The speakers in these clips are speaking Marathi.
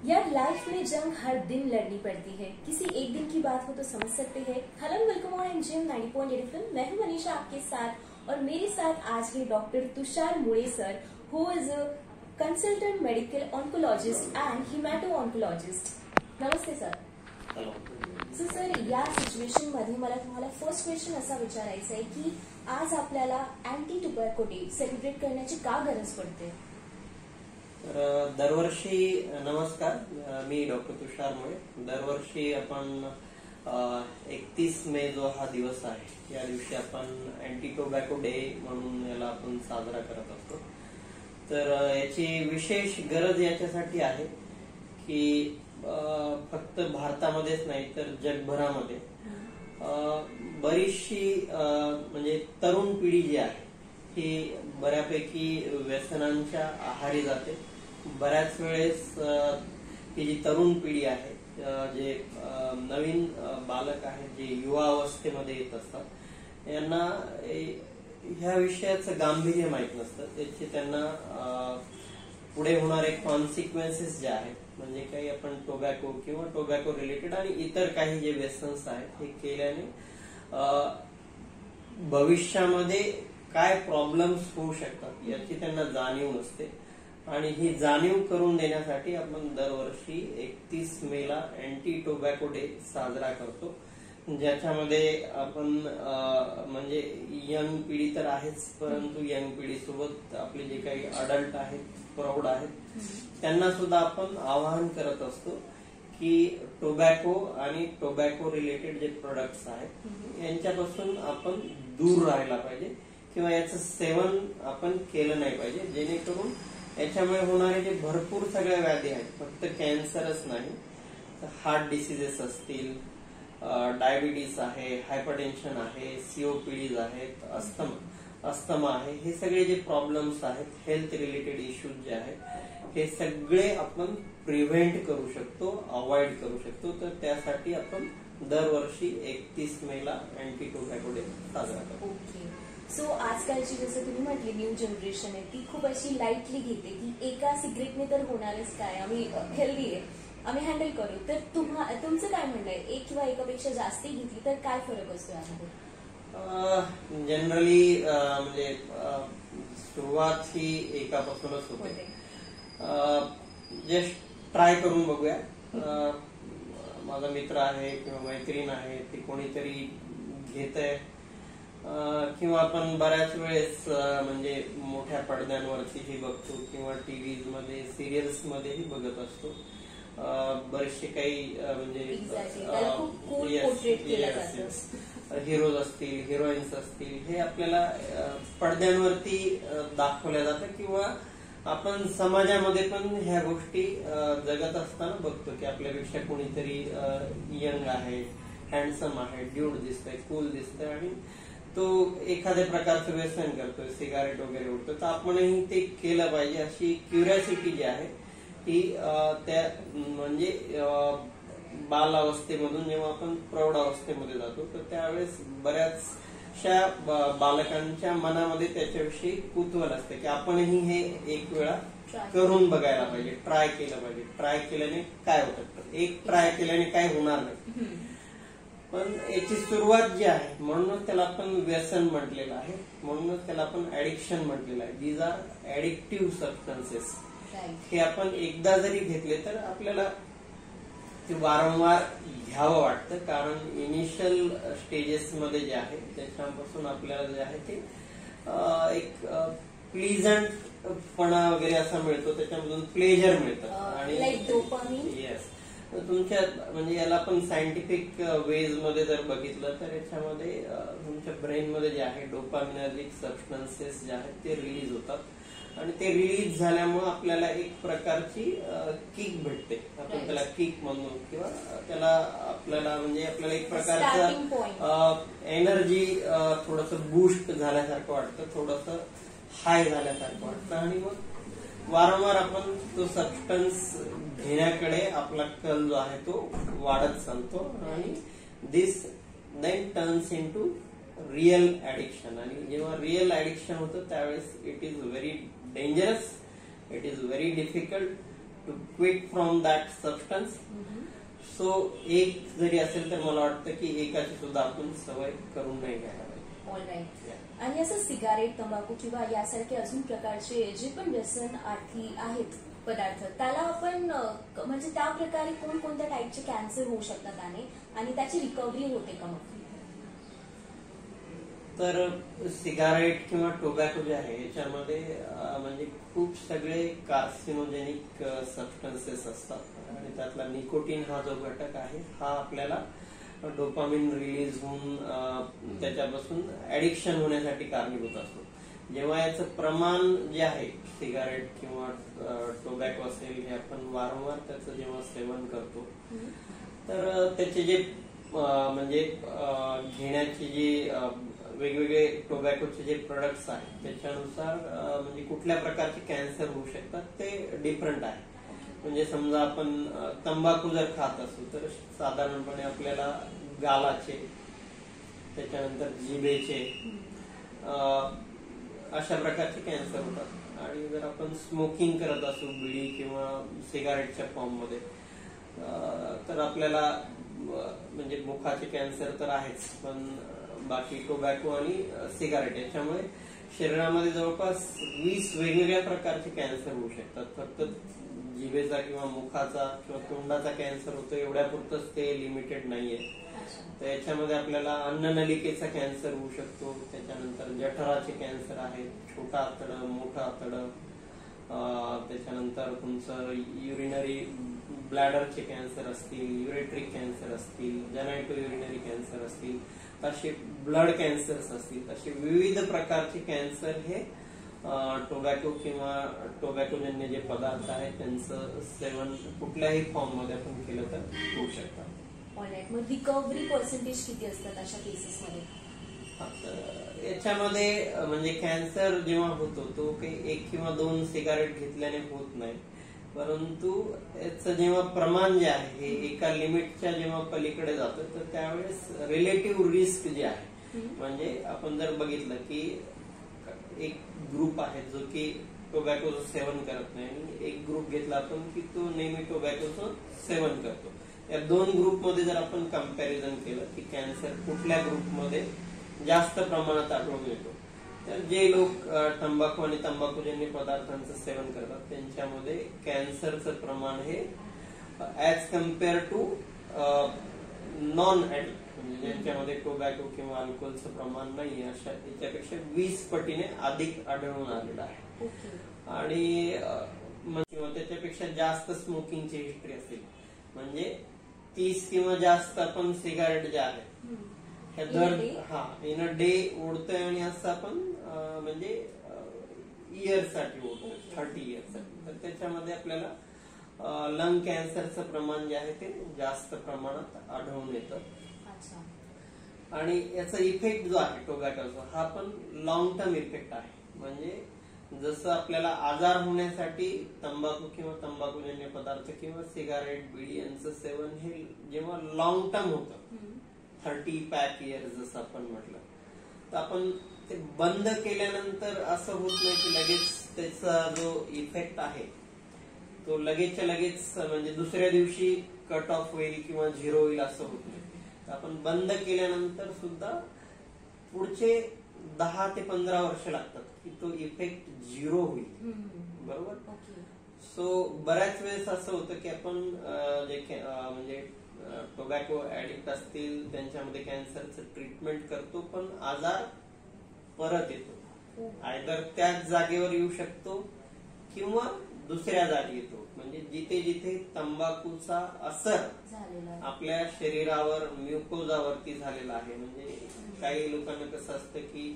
यार लाइफ में जंग हर दिन लड़नी पड़ती है, किसी एक दिन की बात हो तो समझ सकते हैं। Hello welcome on gym 90.8 FM। मैं हूं मनीषा आपके साथ और मेरे साथ आज है doctor Tushar Mule sir, who is a consultant medical oncologist and hemato oncologist. नमस्ते सर। सो सर, या सिच्युएशन मध्ये मला तुम्हाला फर्स्ट क्वेश्चन असा विचारायचा आहे की आज आपल्याला अँटी टोबॅको डे सेलिब्रेट करण्याची का गरज पडते? तर दरवर्षी नमस्कार, मी डॉक्टर तुषार मुळे। दरवर्षी आपण 31 मे जो हा दिवस आहे, या दिवशी आपण अँटी टोबॅको डे म्हणून याला आपण साजरा करत असतो। तर याची विशेष गरज याच्यासाठी आहे की फक्त भारतामध्येच नाही तर जगभरामध्ये बरीचशी म्हणजे तरुण पिढी जी आहे ही बऱ्यापैकी व्यसनांच्या आहारी जाते। बऱ्याच वेळेस ही जी तरुण पिढी आहे, जे नवीन बालक आहेत, जे युवा अवस्थेमध्ये येत असतात, यांना ह्या विषयाचं गांभीर्य माहित नसतं। त्याचे त्यांना पुढे होणारे कॉन्सिक्वेन्सेस जे आहेत, म्हणजे काही आपण टोबॅको किंवा टोबॅको रिलेटेड आणि इतर काही जे व्यसन्स आहेत हे केल्याने भविष्यामध्ये काय प्रॉब्लेम्स होऊ शकतात याची त्यांना जाणीव नसते। आणि ही जाणीव करून देण्यासाठी आपण दरवर्षी 31 मेला अँटी टोबॅको डे साजरा करतो, ज्याच्यामध्ये आपण म्हणजे यंग पिढी तर आहेच, परंतु यंग पिढी सोबत आपले जे काही अडल्ट आहेत, प्रौढ आहेत, त्यांना सुद्धा आपण आवाहन करत असतो की टोबॅको आणि टोबॅको रिलेटेड जे प्रोडक्ट्स आहेत यांच्यापासून आपण दूर राहायला पाहिजे किंवा याचं सेवन आपण केलं नाही पाहिजे, जेणेकरून याच्यामुळे होणारे जे भरपूर सगळ्या व्याधी आहेत, फक्त कॅन्सरच नाही तर हार्ट डिसीजेस असतील, डायबिटीस आहे, हायपरटेन्शन आहे, सीओपीडीज आहेत, अस्थमा आहे, हे सगळे जे प्रॉब्लेम्स आहेत, हेल्थ रिलेटेड इश्यूज जे आहेत, हे सगळे आपण प्रिव्हेंट करू शकतो, अवॉइड करू शकतो। तर त्यासाठी आपण दरवर्षी 31 मेला अँटी टोबॅको डे साजरा करतो। सो आजकालची जसं तुम्ही म्हटली न्यू जनरेशन आहे, ती खूप अशी लाईटली घेते की एका सिगरेटने तर होणारच काय, आम्ही हेल्दी आहे, आम्ही हँडल करू। तर तुमचं काय म्हणणं आहे, एक किंवा एकापेक्षा जास्ती घेतली तर काय फरक असतो यामध्ये? जनरली म्हणजे सुरुवात ही एकापासूनच होते। जस्ट ट्राय करून बघूया। माझा मित्र आहे किंवा मैत्रीण आहे, ती कोणीतरी घेतंय, किंवा आपण बऱ्याच वेळेस म्हणजे मोठ्या पडद्यांवरतीही बघतो किंवा टीव्हीज मध्ये, सिरियल्स मध्येही बघत असतो। बरेचसे काही म्हणजे हिरोज असतील, हिरोईन्स असतील, हे आपल्याला पडद्यांवरती दाखवल्या जातं किंवा आपण समाजामध्ये पण ह्या गोष्टी जगत असताना बघतो की आपल्यापेक्षा कोणीतरी यंग आहे, हँडसम आहे, ड्यूड दिसतंय, कूल दिसतंय आणि तो एखाद्या प्रकारचं व्यसन करतोय, सिगारेट वगैरे उडतो, तर आपणही ते केलं पाहिजे अशी क्युरिओसिटी जी आहे ही त्या म्हणजे बालावस्थेमधून जेव्हा आपण प्रौढ अवस्थेमध्ये जातो तर त्यावेळेस बऱ्याचशा बालकांच्या मनामध्ये त्याच्याविषयी कुतूहल असते की आपणही हे एक वेळा करून बघायला पाहिजे, ट्राय केलं पाहिजे। ट्राय केल्याने काय होतं, एक ट्राय केल्याने काय होणार नाही, पण याची सुरुवात जी आहे, म्हणूनच त्याला आपण व्यसन म्हटलेलं आहे, म्हणूनच त्याला आपण ऍडिक्शन म्हटलेलं आहे। These are addictive substances. हे आपण एकदा जरी घेतले तर आपल्याला ते वारंवार घ्यावं वाटतं, कारण इनिशियल स्टेजेस मध्ये जे आहे त्याच्यापासून आपल्याला जे आहे ते एक प्लीझंटपणा वगैरे असा मिळतो, त्याच्यामधून प्लेजर मिळतं आणि येस, तुमच्या म्हणजे याला आपण सायंटिफिक वेज मध्ये जर बघितलं तर याच्यामध्ये तुमच्या ब्रेन मध्ये जे आहे डोपामिनर्जिक सबस्टन्सेस जे आहेत ते रिलीज होतात आणि ते रिलीज झाल्यामुळे आपल्याला एक प्रकारची किक भेटते, आपण त्याला किक म्हणू किंवा त्याला आपल्याला म्हणजे आपल्याला एक प्रकारचं एनर्जी थोडंसं बूस्ट झाल्यासारखं वाटतं, थोडंसं हाय झाल्यासारखं वाटतं आणि मग वारंवार आपण तो सबस्टन्स घेण्याकडे आपला कल जो आहे तो वाढत चालतो आणि this then turns into real addiction. आणि जेव्हा रिअल ऍडिक्शन होतं त्यावेळेस it is very dangerous, it is very difficult to quit from that substance. So एक जरी असेल तर मला वाटतं की एकाची सुद्धा आपण सवय करून नाही घ्यायला पाहिजे. ऑलराईट. आणि असं सिगारेट, तंबाखू किंवा यासारखे अजून प्रकारचे जे पण व्यसनार्थी आहेत पदार्थ, त्याला आपण म्हणजे त्या प्रकारे कोणकोणत्या टाईपचे कॅन्सर होऊ शकतात आणि त्याची रिकव्हरी होते का मग? तर सिगारेट किंवा टोबॅको जे आहे याच्यामध्ये म्हणजे खूप सगळे कार्सिनोजेनिक सबस्टन्सेस असतात आणि त्यातला निकोटीन हा जो घटक आहे हा आपल्याला डोपामिन रिलीज होऊन त्याच्यापासून ऍडिक्शन होण्यासाठी कारणीभूत असतो. जेव्हा याचं प्रमाण जे आहे सिगारेट किंवा टोबॅको असेल हे आपण वारंवार त्याचं जेव्हा सेवन करतो तर त्याचे जे म्हणजे घेण्याचे जे वेगवेगळे टोबॅकोचे जे प्रोडक्ट्स आहेत त्याच्यानुसार म्हणजे कुठल्या प्रकारचे कॅन्सर होऊ शकतात ते डिफरंट आहे. म्हणजे समजा आपण तंबाखू जर खात असू तर साधारणपणे आपल्याला गालाचे, त्याच्यानंतर जिभेचे अशा प्रकारचे कॅन्सर होतात. आणि जर आपण स्मोकिंग करत असू बिडी किंवा सिगारेटच्या फॉर्म मध्ये तर आपल्याला म्हणजे मुखाचे कॅन्सर तर आहेच, पण बाकी टोबॅको आणि सिगारेट याच्यामुळे शरीरामध्ये जवळपास 20 वेगवेगळ्या प्रकारचे कॅन्सर होऊ शकतात. फक्त जिभेचा किंवा मुखाचा किंवा तोंडाचा कॅन्सर होतो एवढ्यापुरतच ते लिमिटेड नाहीये. तर याच्यामध्ये आपल्याला अन्ननलिकेचा कॅन्सर होऊ शकतो, त्याच्यानंतर जठराचे कॅन्सर आहेत, छोटा आतडं, मोठं आतडं, त्याच्यानंतर तुमचं युरिनरी ब्लॅडरचे कॅन्सर असतील, युरेट्रिक कॅन्सर असतील, जेनायटो युरिनरी कॅन्सर असतील, तसे ब्लड कॅन्सर्स असतील, तसे विविध प्रकारचे कॅन्सर हे टोबॅको किंवा टोबॅकोजन्य जे पदार्थ आहेत त्यांचं सेवन कुठल्याही फॉर्म मध्ये आपण केलं तर होऊ शकतात. ऑलराईट. मग रिकव्हरी पर्सेंटेज किती असतात अशा केसेसमध्ये? याच्यामध्ये म्हणजे कॅन्सर जेव्हा होतो तो काही 1 किंवा 2 सिगारेट घेतल्याने होत नाही, परंतु याचं जेव्हा प्रमाण जे आहे हे एका लिमिटच्या जेव्हा पलीकडे जातं तर त्यावेळेस रिलेटिव्ह रिस्क जे आहे, म्हणजे आपण जर बघितलं की एक ग्रुप आहे जो की टोबॅकोचं सेवन करत नाही आणि एक ग्रुप घेतला आपण की तो नेहमी टोबॅकोचं सेवन करतो. या 2 ग्रुपमध्ये जर आपण कम्पॅरिझन केलं की कॅन्सर कुठल्या ग्रुपमध्ये जास्त प्रमाणात आढळून येतो, तर जे लोक तंबाखू आणि तंबाखूजन्य पदार्थांचं सेवन करतात त्यांच्यामध्ये कॅन्सरचं प्रमाण हे as compare to non addict म्हणजे ज्यांच्यामध्ये टोबॅको किंवा अल्कोहोलचं प्रमाण नाही अशा याच्यापेक्षा 20 पटीने अधिक आढळून आलेलं आहे. आणि किंवा त्याच्यापेक्षा जास्त स्मोकिंगची हिस्ट्री असेल म्हणजे 30 किंवा जास्त आपण सिगारेट जे आहे हे दर इन अ डे ओढतोय आणि असं आपण म्हणजे इयर साठी ओढतोय 30 इयर्स साठी, तर त्याच्यामध्ये आपल्याला लंग कॅन्सरचं प्रमाण जे आहे ते जास्त प्रमाणात आढळून येतं. आणि याचा इफेक्ट जो आहे टोबॅकोचा हा पण लॉंग टर्म इफेक्ट आहे. म्हणजे जसं आपल्याला आजार होण्यासाठी तंबाखू किंवा तंबाखूजन्य पदार्थ किंवा सिगारेट बिडी यांचं सेवन हे जेव्हा लॉंग टर्म होतं 30 पॅक इयर्स जसं आपण म्हटलं, तर आपण ते बंद केल्यानंतर असं होत नाही की लगेच त्याचा जो इफेक्ट आहे तो लगेचच्या लगेच म्हणजे दुसऱ्या दिवशी कट ऑफ होईल किंवा 0 होईल असं होत नाही. आपण बंद केल्यानंतर सुद्धा पुढचे 10 ते 15 वर्ष लागतात की तो इफेक्ट 0 होईल. बरोबर. सो बऱ्याच वेळेस असं होतं की आपण जे म्हणजे टोबॅको ऍडिक्ट असतील त्यांच्यामध्ये कॅन्सरचं ट्रीटमेंट करतो पण आजार परत येतो, आयदर त्याच जागेवर येऊ शकतो किंवा दुसऱ्या जागी येतो. म्हणजे जिथे जिथे तंबाखूचा असर आपल्या शरीरावर म्युकोजावरती झालेला आहे, म्हणजे काही लोकांना कसं असतं की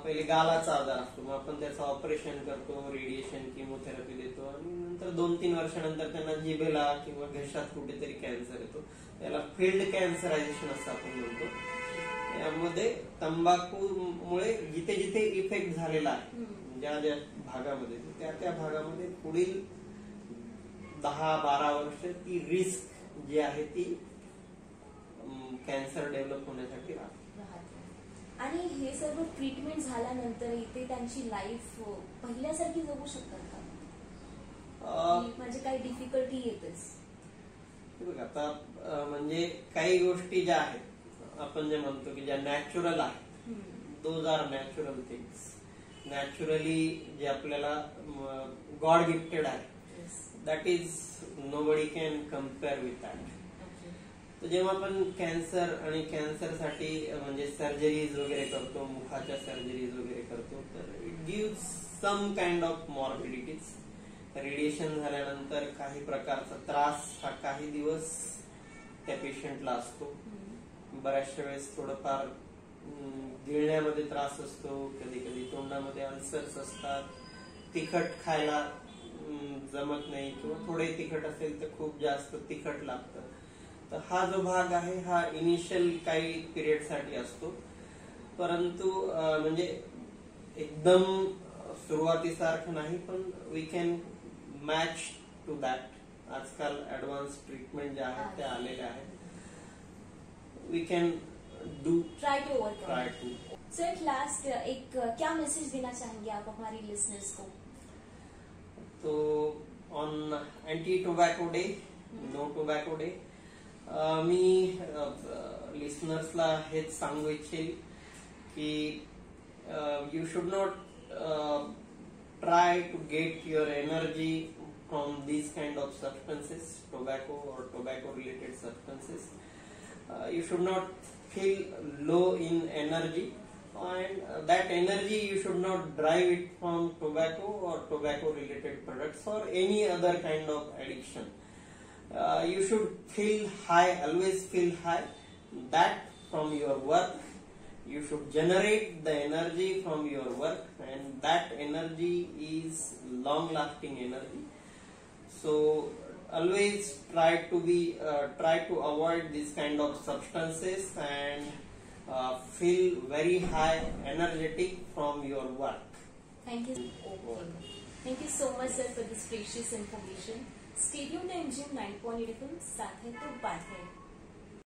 पहिले गालाचा आजार असतो, मग आपण त्याचं ऑपरेशन करतो, रेडिएशन किमोथेरपी देतो आणि नंतर 2-3 वर्षानंतर त्यांना जिभेला किंवा घशात कुठेतरी कॅन्सर येतो, त्याला फील्ड कॅन्सरायझेशन असं आपण म्हणतो. यामध्ये तंबाखूमुळे जिथे जिथे इफेक्ट झालेला आहे ज्या ज्या भागामध्ये त्या भागामध्ये पुढील 10-12 वर्ष ती रिस्क जी आहे ती कॅन्सर डेव्हलप होण्यासाठी राहते. आणि हे सर्व ट्रीटमेंट झाल्यानंतर इथे त्यांची लाईफ पहिल्यासारखी जगू शकतात का? म्हणजे काही डिफिकल्टी येतेच? बघ आता म्हणजे काही गोष्टी ज्या आहेत आपण जे म्हणतो की ज्या नॅचरल आहेत, those are natural things. Naturally जे आपल्याला गॉड गिफ्टेड आहे, that is nobody can compare with that. तर जेव्हा आपण कॅन्सर आणि कॅन्सरसाठी म्हणजे सर्जरीज वगैरे करतो, मुखाच्या सर्जरीज वगैरे करतो, तर it give some kind of morbidities. Radiation झाल्यानंतर काही प्रकारचा त्रास हा काही दिवस त्या पेशंटला असतो. बऱ्याचशा वेळेस थोडंफार गिळण्यामध्ये त्रास असतो, कधी कधी तोंडामध्ये अल्सर्स असतात, तिखट खायला जमत नाही किंवा थोडे तिखट असेल तर खूप जास्त तिखट लागतं. तर हा जो भाग आहे हा इनिशियल काही पिरियड साठी असतो, परंतु म्हणजे एकदम सुरुवातीसारखं नाही, पण we can match to that. आजकाल ऍडव्हान्स ट्रीटमेंट ज्या आहेत त्या आलेल्या आहेत. We can do try to overcome. Try to. Sir last एक क्या मैसेज देना चाहेंगे आप हमारी लिसनर्स को? तो on anti tobacco day, no tobacco day, मी लिसनर्सला हेच सांगू इच्छेल की you should not try to get your energy from these kind of substances, tobacco or tobacco related substances. You should not feel low in energy, and that energy you should not derive it from tobacco or tobacco related products or any other kind of addiction. You should feel high, always feel high, that from your work. You should generate the energy from your work, and that energy is long lasting energy. So always try to avoid this kind of substances and feel very high energetic from your work. Thank you. Okay. Thank you so much sir for this precious information. Stay tuned and Gym 90.8 FM, साथ है तो बात है.